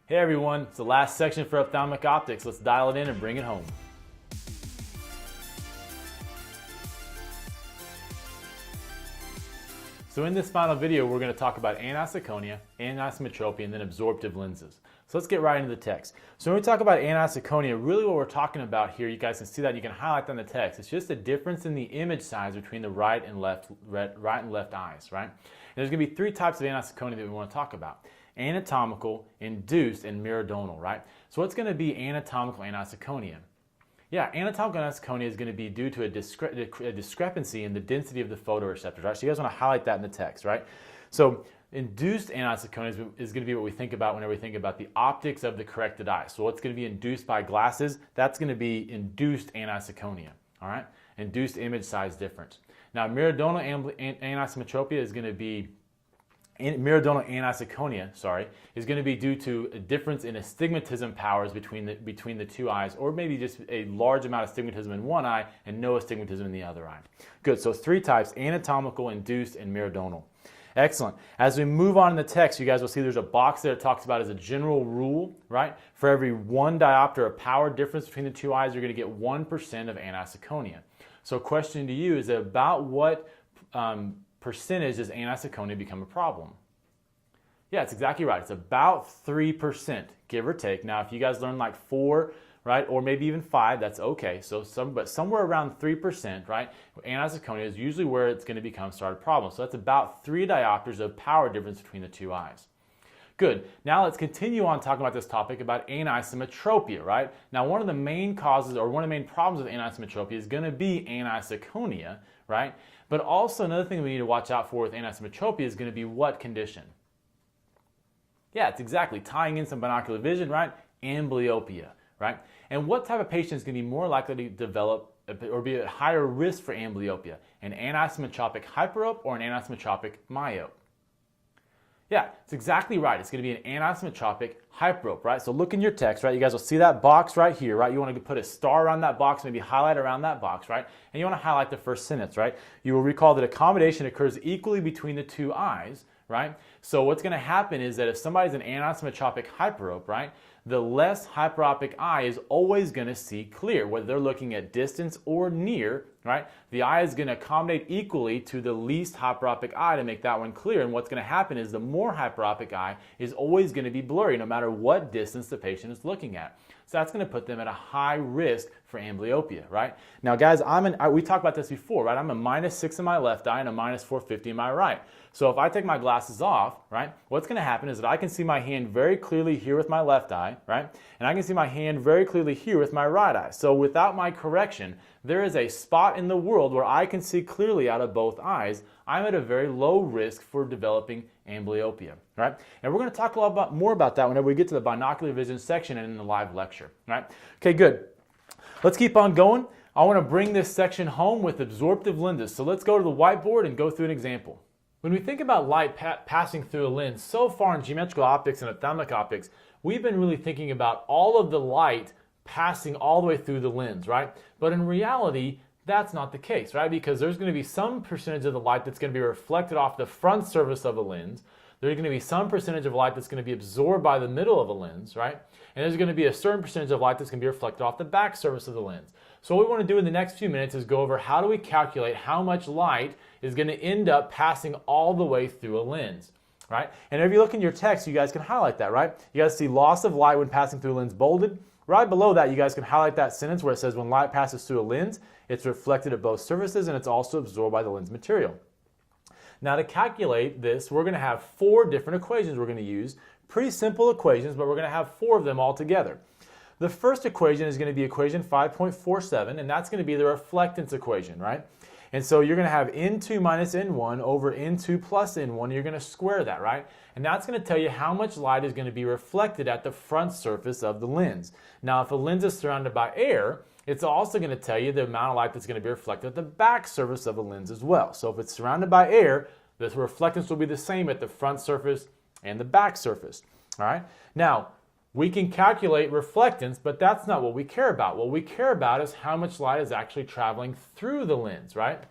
Hey everyone, it's the last section for ophthalmic optics. Let's dial it in and bring it home. So in this final video, we're going to talk about anisoconia, anisometropia, and then absorptive lenses. So let's get right into the text. So when we talk about anisoconia, really what we're talking about here, you guys can see that, you can highlight that in the text. It's just a difference in the image size between the right and left eyes, right? And there's going to be three types of anisoconia that we want to talk about: anatomical, induced, and meridional, right? So what's going to be anatomical anisoconia? Yeah, anatomical anisoconia is going to be due to a discrepancy in the density of the photoreceptors, right? So you guys want to highlight that in the text, right? So induced anisoconia is going to be what we think about whenever we think about the optics of the corrected eye. So what's going to be induced by glasses? That's going to be induced anisoconia, all right? Induced image size difference. Now, meridional anisometropia is going to be meridional anisoconia, is going to be due to a difference in astigmatism powers between the two eyes, or maybe just a large amount of astigmatism in one eye and no astigmatism in the other eye. Good, so three types: anatomical, induced, and meridional. Excellent. As we move on in the text, you guys will see there's a box there that talks about as a general rule, right? For every 1 diopter of power difference between the two eyes, you're going to get 1% of anisoconia. So question to you is, about what percentage does anisoconia become a problem? Yeah, it's exactly right. It's about 3%, give or take. Now, if you guys learn like 4, right, or maybe even 5, that's okay. So but somewhere around 3%, right, anisoconia is usually where it's going to become a problem. So that's about 3 diopters of power difference between the two eyes. Good. Now let's continue on talking about this topic about anisometropia, right? Now, one of the main causes, or one of the main problems with anisometropia is going to be anisoconia, right? But also another thing we need to watch out for with anisometropia is going to be what condition? Yeah, it's exactly tying in some binocular vision, right? Amblyopia, right? And what type of patient is going to be more likely to develop or be at higher risk for amblyopia? An anisometropic hyperope or an anisometropic myope? Yeah, it's exactly right. It's going to be an anisometropic hyperope, right? So look in your text, right? You guys will see that box right here, right? You want to put a star around that box, maybe highlight around that box, right? And you want to highlight the first sentence, right? You will recall that accommodation occurs equally between the two eyes, right? So what's going to happen is that if somebody's an anisometropic hyperope, right, the less hyperopic eye is always going to see clear, whether they're looking at distance or near, right? The eye is going to accommodate equally to the least hyperopic eye to make that one clear. And what's going to happen is the more hyperopic eye is always going to be blurry no matter what distance the patient is looking at. So that's going to put them at a high risk for amblyopia, right? Now, guys, we talked about this before, right? I'm a -6 in my left eye and a -450 in my right. So if I take my glasses off, right, what's going to happen is that I can see my hand very clearly here with my left eye, right? And I can see my hand very clearly here with my right eye. So without my correction, there is a spot in the world where I can see clearly out of both eyes. I'm at a very low risk for developing amblyopia, right? And we're going to talk a lot more about that whenever we get to the binocular vision section and in the live lecture, right? Okay, good. Let's keep on going. I want to bring this section home with absorptive lenses. So let's go to the whiteboard and go through an example. When we think about light passing through a lens, so far in geometrical optics and ophthalmic optics, we've been really thinking about all of the light passing all the way through the lens, right? But in reality, that's not the case, right? Because there's going to be some percentage of the light that's going to be reflected off the front surface of a lens. There's going to be some percentage of light that's going to be absorbed by the middle of a lens, right? And there's going to be a certain percentage of light that's going to be reflected off the back surface of the lens. So what we want to do in the next few minutes is go over how do we calculate how much light is going to end up passing all the way through a lens, right? And if you look in your text, you guys can highlight that, right? You guys see loss of light when passing through a lens bolded. Right below that, you guys can highlight that sentence where it says when light passes through a lens, it's reflected at both surfaces and it's also absorbed by the lens material. Now to calculate this, we're going to have 4 different equations we're going to use. Pretty simple equations, but we're going to have 4 of them all together. The first equation is going to be equation 5.47, and that's going to be the reflectance equation, right? And so you're going to have N2 minus N1 over N2 plus N1. You're going to square that, right? And that's going to tell you how much light is going to be reflected at the front surface of the lens. Now, if a lens is surrounded by air, it's also going to tell you the amount of light that's going to be reflected at the back surface of a lens as well. So if it's surrounded by air, the reflectance will be the same at the front surface and the back surface, all right? Now, we can calculate reflectance, but that's not what we care about. What we care about is how much light is actually traveling through the lens, right?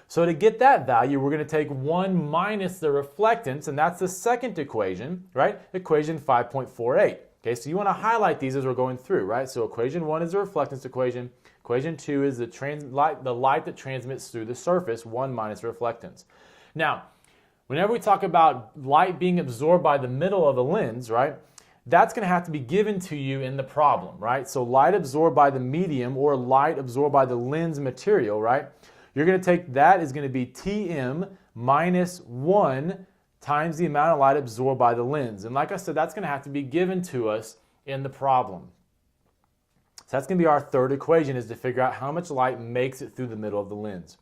So to get that value, we're going to take 1 minus the reflectance, and that's the second equation, right? Equation 5.48. Okay, so you want to highlight these as we're going through, right? So equation 1 is the reflectance equation. Equation 2 is the light that transmits through the surface, 1 minus reflectance. Now, whenever we talk about light being absorbed by the middle of the lens, right, that's going to have to be given to you in the problem, right? So light absorbed by the medium or light absorbed by the lens material, right? You're going to take that is going to be Tm minus 1 times the amount of light absorbed by the lens. And like I said, that's going to have to be given to us in the problem. So that's going to be our third equation, is to figure out how much light makes it through the middle of the lens.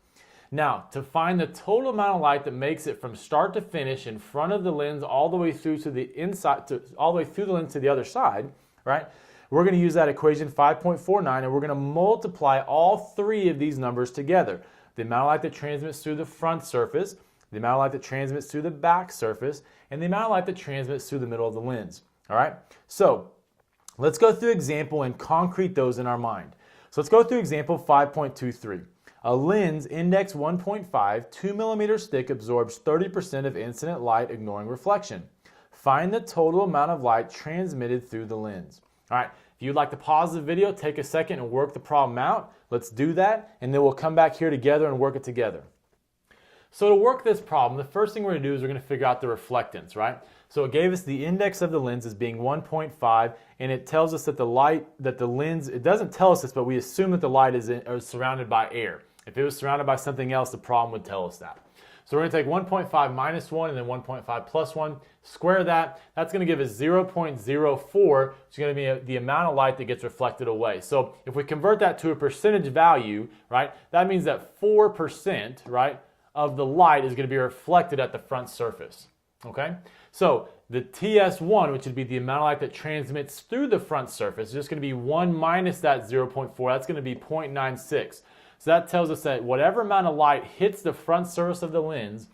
Now, to find the total amount of light that makes it from start to finish in front of the lens all the way through to the inside, all the way through the lens to the other side, right? We're going to use that equation 5.49, and we're going to multiply all three of these numbers together. The amount of light that transmits through the front surface, the amount of light that transmits through the back surface, and the amount of light that transmits through the middle of the lens. All right? So let's go through example and concrete those in our mind. So let's go through example 5.23. A lens index 1.5, 2 millimeters thick, absorbs 30% of incident light, ignoring reflection. Find the total amount of light transmitted through the lens. All right, if you'd like to pause the video, take a second and work the problem out. Let's do that, and then we'll come back here together and work it together. So to work this problem, the first thing we're going to do is we're going to figure out the reflectance, right? So it gave us the index of the lens as being 1.5, and it tells us that the lens, it doesn't tell us this, but we assume that the light is surrounded by air. If it was surrounded by something else, the problem would tell us that. So we're going to take 1.5 minus 1 and then 1.5 plus 1, square that. That's going to give us 0.04, which is going to be the amount of light that gets reflected away. So if we convert that to a percentage value, right, that means that 4%, right, of the light is going to be reflected at the front surface. Okay? So the TS1, which would be the amount of light that transmits through the front surface, is just going to be 1 minus that 0.4. That's going to be 0.96. So that tells us that whatever amount of light hits the front surface of the lens,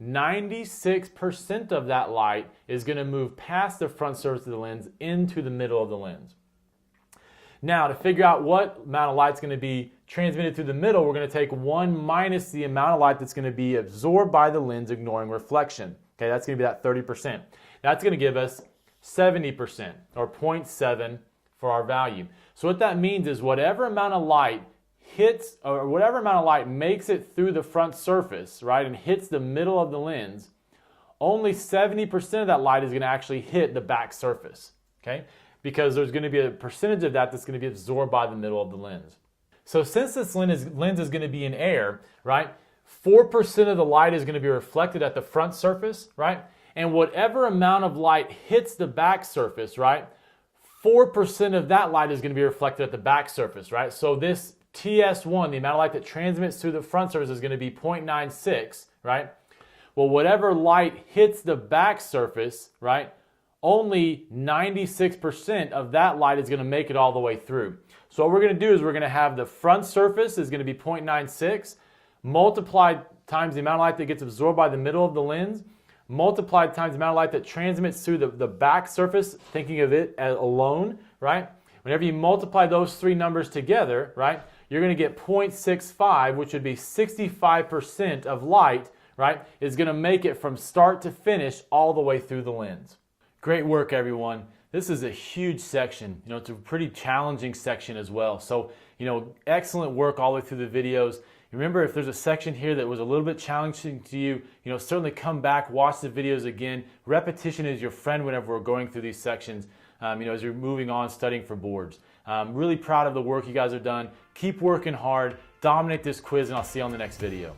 96% of that light is going to move past the front surface of the lens into the middle of the lens. Now, to figure out what amount of light is going to be transmitted through the middle, we're going to take 1 minus the amount of light that's going to be absorbed by the lens, ignoring reflection. Okay, that's going to be that 30%. That's going to give us 70%, or 0.7 for our value. So what that means is whatever amount of light hits, or whatever amount of light makes it through the front surface, right, and hits the middle of the lens, only 70% of that light is going to actually hit the back surface, okay? Because there's going to be a percentage of that that's going to be absorbed by the middle of the lens. So since this lens is going to be in air, right, 4% of the light is going to be reflected at the front surface, right? And whatever amount of light hits the back surface, right, 4% of that light is going to be reflected at the back surface, right? So this TS1, the amount of light that transmits through the front surface, is going to be 0.96, right? Well, whatever light hits the back surface, right, only 96% of that light is going to make it all the way through. So what we're going to do is we're going to have the front surface is going to be 0.96 multiplied times the amount of light that gets absorbed by the middle of the lens, multiplied times the amount of light that transmits through the back surface, thinking of it as alone, right? Whenever you multiply those three numbers together, right, you're going to get 0.65, which would be 65% of light, right, is going to make it from start to finish all the way through the lens. Great work, everyone. This is a huge section. You know, it's a pretty challenging section as well. So, you know, excellent work all the way through the videos. Remember, if there's a section here that was a little bit challenging to you, you know, certainly come back, watch the videos again. Repetition is your friend whenever we're going through these sections, you know, as you're moving on studying for boards. Really proud of the work you guys have done. Keep working hard, dominate this quiz, and I'll see you on the next video.